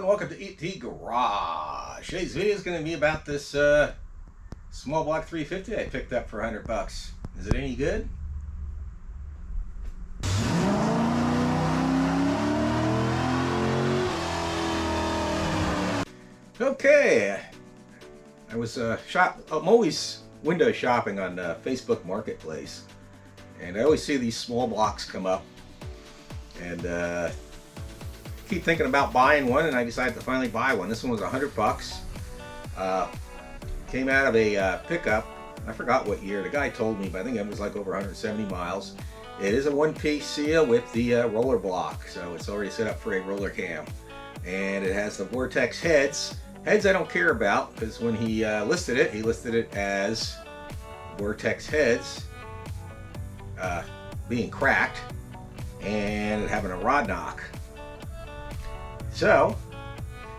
everyone, welcome to ET Garage. Today's video is going to be about this small block 350 I picked up for 100 bucks. Is it any good? Okay, I was I'm always window shopping on Facebook Marketplace, and I always see these small blocks come up, and keep thinking about buying one, and I decided to finally buy one. This one was 100 bucks. Came out of a pickup. I forgot what year. The guy told me, but I think it was like over 170 miles. It is a one-piece seal with the roller block, so it's already set up for a roller cam, and it has the Vortex heads. Heads I don't care about, because when he listed it as Vortex heads being cracked and having a rod knock. So,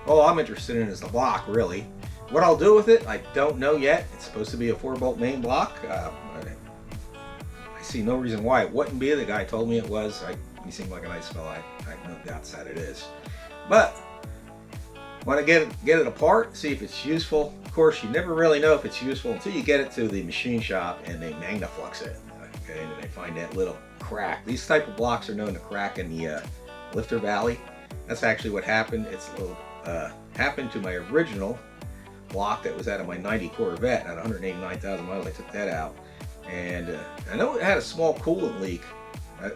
all I'm interested in is the block, really. What I'll do with it, I don't know yet. It's supposed to be a 4-bolt main block. I see no reason why it wouldn't be. The guy told me it was. He seemed like a nice fellow. I have no doubts that it is. But, want to get it apart, see if it's useful. Of course, you never really know if it's useful until you get it to the machine shop and they magnaflux it. Okay, and then they find that little crack. These type of blocks are known to crack in the lifter valley. That's actually what happened. It's a little happened to my original block that was out of my 90 Corvette at 189,000 miles. I took that out, and I know it had a small coolant leak. I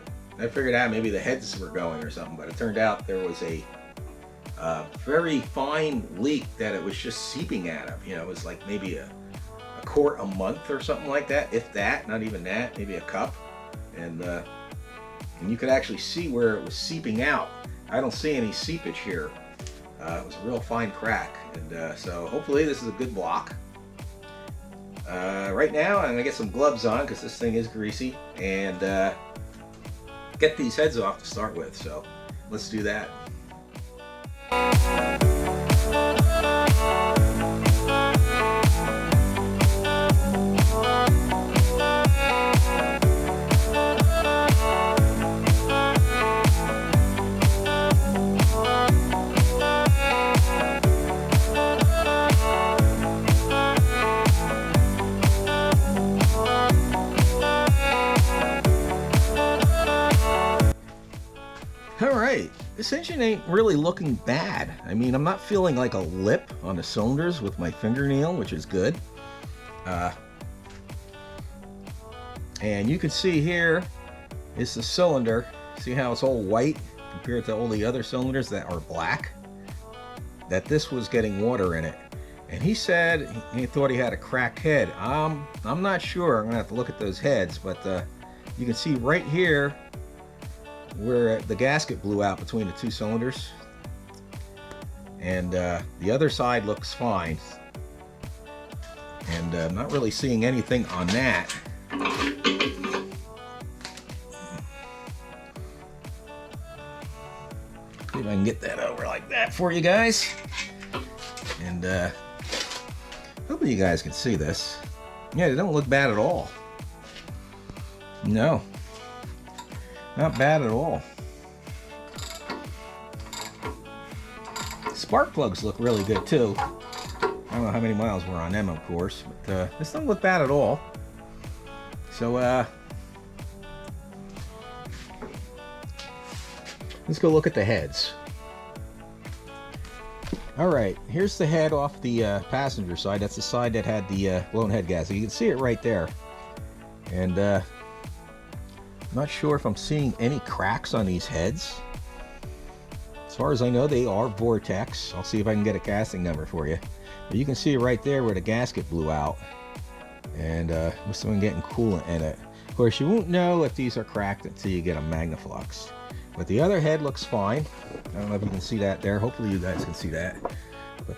figured out maybe the heads were going or something, but it turned out there was a very fine leak that it was just seeping out of. You know, it was like maybe a quart a month or something like that, if that, not even that, maybe a cup, and you could actually see where it was seeping out. I don't see any seepage here. It was a real fine crack, and so hopefully this is a good block. Right now I'm gonna get some gloves on because this thing is greasy, and get these heads off to start with. So let's do that. Alright, this engine ain't really looking bad. I mean, I'm not feeling like a lip on the cylinders with my fingernail, which is good. And you can see here is the cylinder. See how it's all white compared to all the other cylinders that are black? That this was getting water in it. And he said he thought he had a cracked head. I'm not sure. I'm going to have to look at those heads, but you can see right here where the gasket blew out between the two cylinders, and the other side looks fine, and I'm not really seeing anything on that. See if I can get that over like that for you guys, and hopefully you guys can see this. Yeah, they don't look bad at all. No, not bad at all. Spark plugs look really good too. I don't know how many miles we're on them, of course, but this doesn't look bad at all. So let's go look at the heads. Alright, here's the head off the passenger side. That's the side that had the blown head gasket. You can see it right there. And not sure if I'm seeing any cracks on these heads. As far as I know, they are Vortex. I'll see if I can get a casting number for you. But you can see right there where the gasket blew out, and must have been getting coolant in it. Of course, you won't know if these are cracked until you get a magnaflux. But the other head looks fine. I don't know if you can see that there. Hopefully you guys can see that. But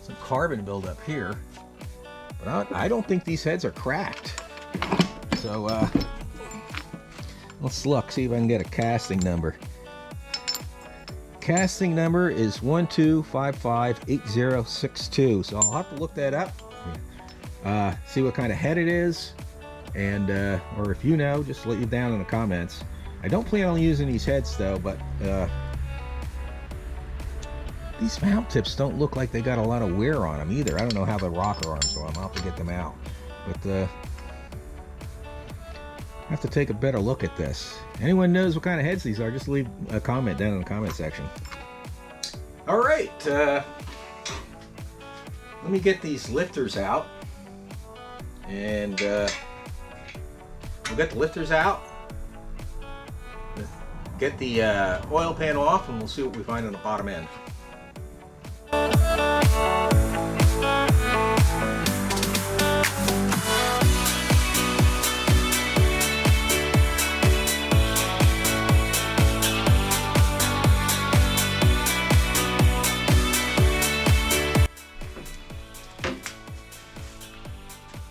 some carbon buildup here. But I don't think these heads are cracked. So let's look, see if I can get a casting number. Casting number is 12558062. So I'll have to look that up. See what kind of head it is, and or if you know, just let you down in the comments. I don't plan on using these heads though, but These mount tips don't look like they got a lot of wear on them either. I don't know how the rocker arms are. I'll have to get them out. But I have to take a better look at this. Anyone knows what kind of heads these are, just leave a comment down in the comment section. All right, let me get these lifters out. And we'll get the lifters out. Get the oil pan off, and we'll see what we find on the bottom end.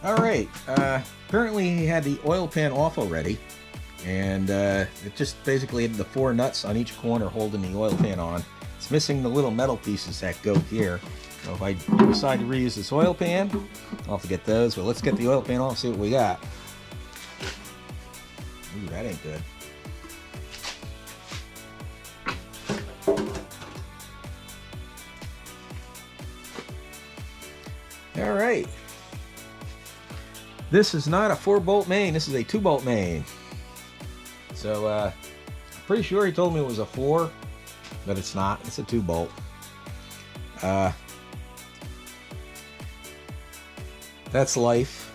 All right, apparently he had the oil pan off already, and it just basically had the 4 nuts on each corner holding the oil pan on. It's missing the little metal pieces that go here. So if I decide to reuse this oil pan, I'll have to get those, but let's get the oil pan off and see what we got. Ooh, that ain't good. All right. This is not a 4-bolt main, this is a 2-bolt main. So, I'm pretty sure he told me it was a 4, but it's not, it's a 2-bolt. That's life.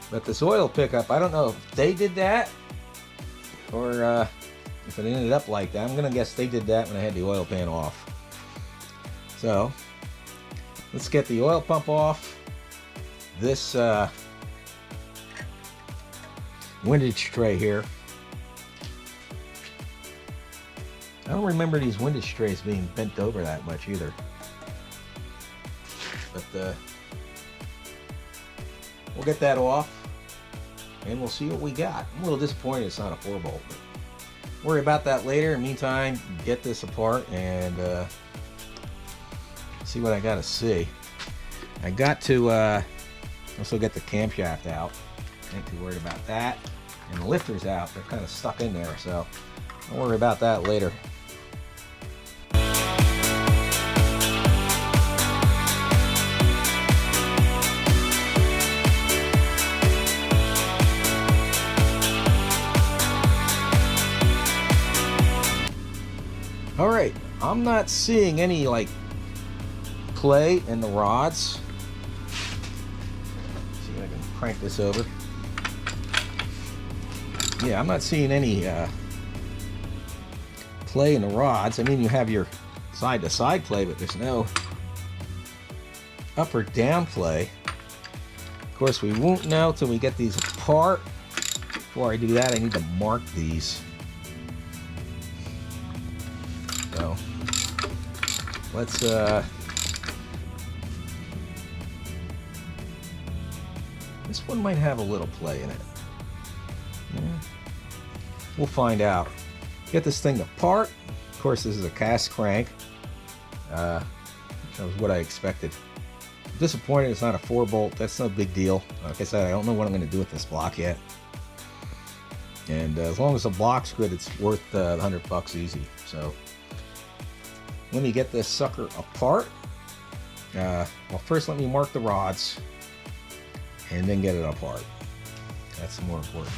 But this oil pickup, I don't know if they did that, or if it ended up like that. I'm gonna guess they did that when I had the oil pan off. So, let's get the oil pump off. This windage tray here. I don't remember these windage trays being bent over that much either. But we'll get that off and we'll see what we got. I'm a little disappointed it's not a 4-bolt, but worry about that later. In the meantime, get this apart and see what I gotta see. I got to also get the camshaft out. Ain't too worried about that. And the lifters out. They're kind of stuck in there, so don't worry about that later. All right, I'm not seeing any like play in the rods. I can crank this over. Yeah, I'm not seeing any play in the rods. I mean, you have your side-to-side play, but there's no up or down play. Of course, we won't know till we get these apart. Before I do that, I need to mark these. So, let's this one might have a little play in it. Yeah. We'll find out. Get this thing apart. Of course, this is a cast crank. That was what I expected. I'm disappointed it's not a 4-bolt. That's no big deal. Like I said, I don't know what I'm going to do with this block yet. And as long as the block's good, it's worth the $100 easy. So let me get this sucker apart. Well, first let me mark the rods and then get it apart. That's more important.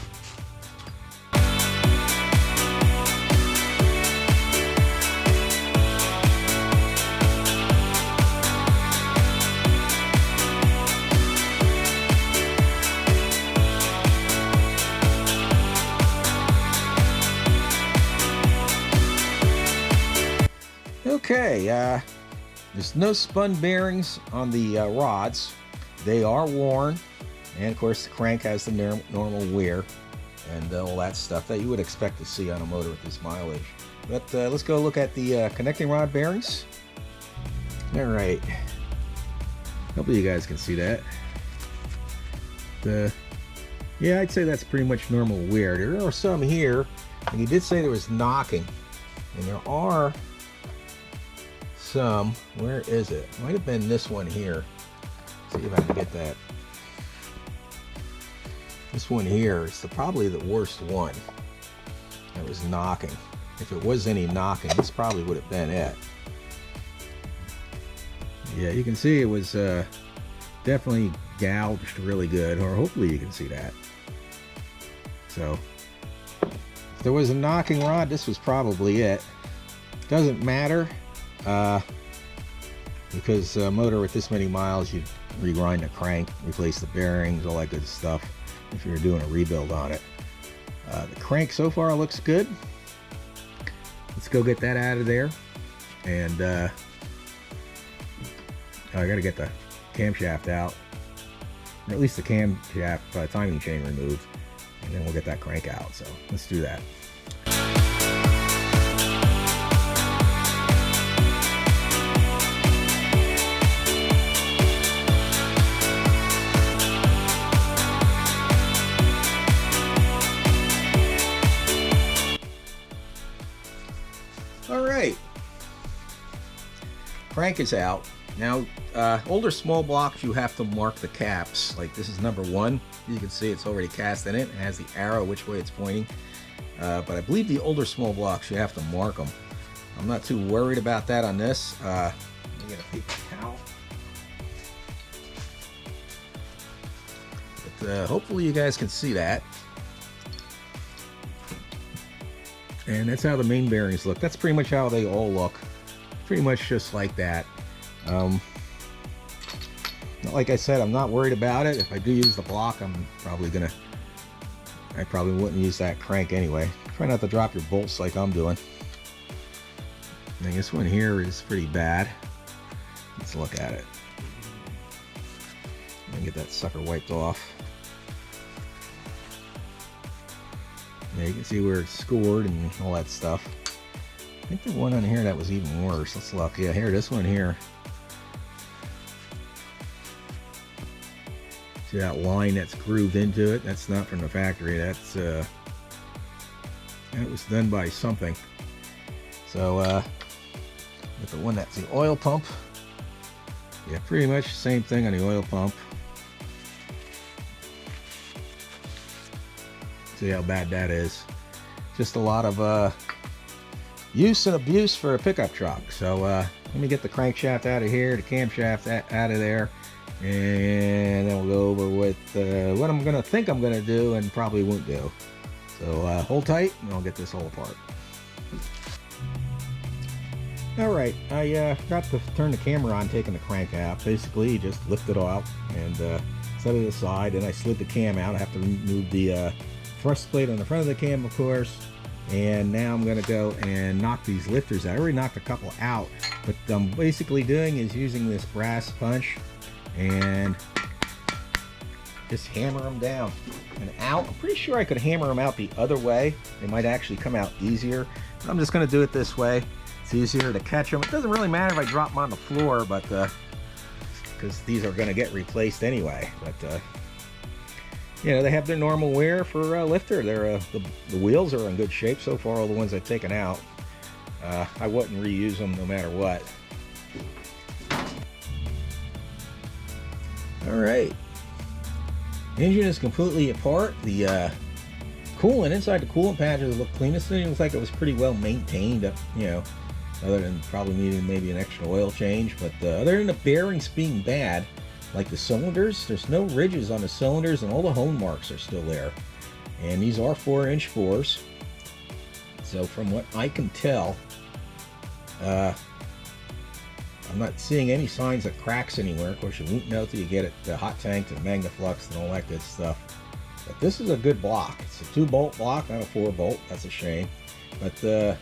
Okay, there's no spun bearings on the rods. They are worn, and of course the crank has the normal wear and all that stuff that you would expect to see on a motor with this mileage. But let's go look at the connecting rod bearings. All right, hopefully you guys can see that. Yeah, I'd say that's pretty much normal wear. There are some here, and he did say there was knocking, and there are some. Where is it? Might have been this one here. See if I can get that. This one here is probably the worst one. That was knocking. If it was any knocking, this probably would have been it. Yeah, you can see it was definitely gouged really good, or hopefully you can see that. So if there was a knocking rod, this was probably it. Doesn't matter because motor with this many miles, you regrind the crank, replace the bearings, all that good stuff if you're doing a rebuild on it. The crank so far looks good. Let's go get that out of there. And I gotta get the camshaft out, or at least the camshaft timing chain removed, and then we'll get that crank out. So let's do that. All right, crank is out. Now, older small blocks, you have to mark the caps. Like this is number 1. You can see it's already cast in it. It has the arrow which way it's pointing. But I believe the older small blocks, you have to mark them. I'm not too worried about that on this. Let me get a paper towel. But hopefully you guys can see that. And that's how the main bearings look. That's pretty much how they all look. Pretty much just like that. Like I said, I'm not worried about it. If I do use the block, I probably wouldn't use that crank anyway. Try not to drop your bolts like I'm doing. And this one here is pretty bad. Let's look at it. Let me get that sucker wiped off. Yeah, you can see where it's scored and all that stuff. I think the one on here that was even worse. Let's look. Yeah, here, this one here. See that line that's grooved into it? That's not from the factory. That's that was done by something. So with the one that's the oil pump. Yeah, pretty much the same thing on the oil pump. See how bad that is. Just a lot of use and abuse for a pickup truck. So let me get the crankshaft out of here, the camshaft out of there, and then we'll go over with what I'm gonna think I'm gonna do and probably won't do. So hold tight and I'll get this all apart. Alright, I forgot to turn the camera on taking the crank out. Basically you just lift it out and set it aside, and I slid the cam out. I have to remove the thrust plate on the front of the cam, of course. And now I'm going to go and knock these lifters out. I already knocked a couple out. What I'm basically doing is using this brass punch and just hammer them down and out. I'm pretty sure I could hammer them out the other way. They might actually come out easier. But I'm just going to do it this way. It's easier to catch them. It doesn't really matter if I drop them on the floor, but because these are going to get replaced anyway. But you know, they have their normal wear for a lifter. They're the wheels are in good shape so far. All the ones I've taken out, I wouldn't reuse them no matter what. All right, engine is completely apart. The coolant inside the coolant patches look clean. This thing looks like it was pretty well maintained. You know, other than probably needing maybe an extra oil change. But other than the bearings being bad, like the cylinders, there's no ridges on the cylinders, and all the hone marks are still there. And these are 4-inch bores. So from what I can tell, I'm not seeing any signs of cracks anywhere. Of course, you won't know till you get it the hot tanked and magnaflux and all that good stuff. But this is a good block. It's a 2-bolt block, not a 4-bolt. That's a shame. But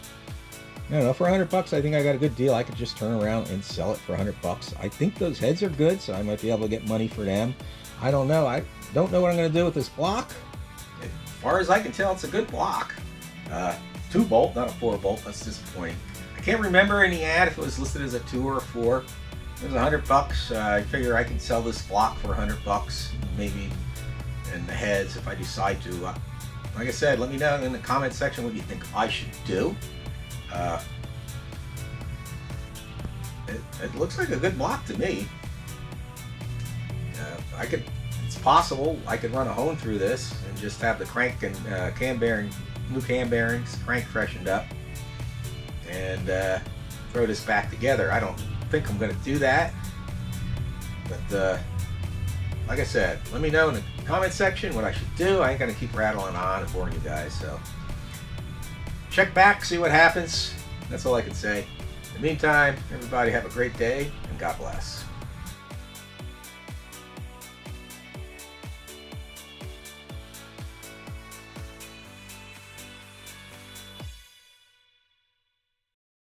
I don't know, for $100 I think I got a good deal. I could just turn around and sell it for $100. I think those heads are good, so I might be able to get money for them. I don't know. I don't know what I'm going to do with this block. As far as I can tell, it's a good block. 2-bolt, not a 4-bolt. That's disappointing. I can't remember in the ad if it was listed as a 2 or a 4. It was $100. I figure I can sell this block for $100, maybe, and the heads if I decide to. Like I said, let me know in the comment section what you think I should do. It looks like a good block to me. It's possible I could run a hone through this and just have the crank and cam bearing, new cam bearings, crank freshened up, and throw this back together. I don't think I'm going to do that. But like I said, let me know in the comment section what I should do. I ain't gonna keep rattling on and boring you guys, so check back, see what happens. That's all I can say. In the meantime, everybody have a great day, and God bless.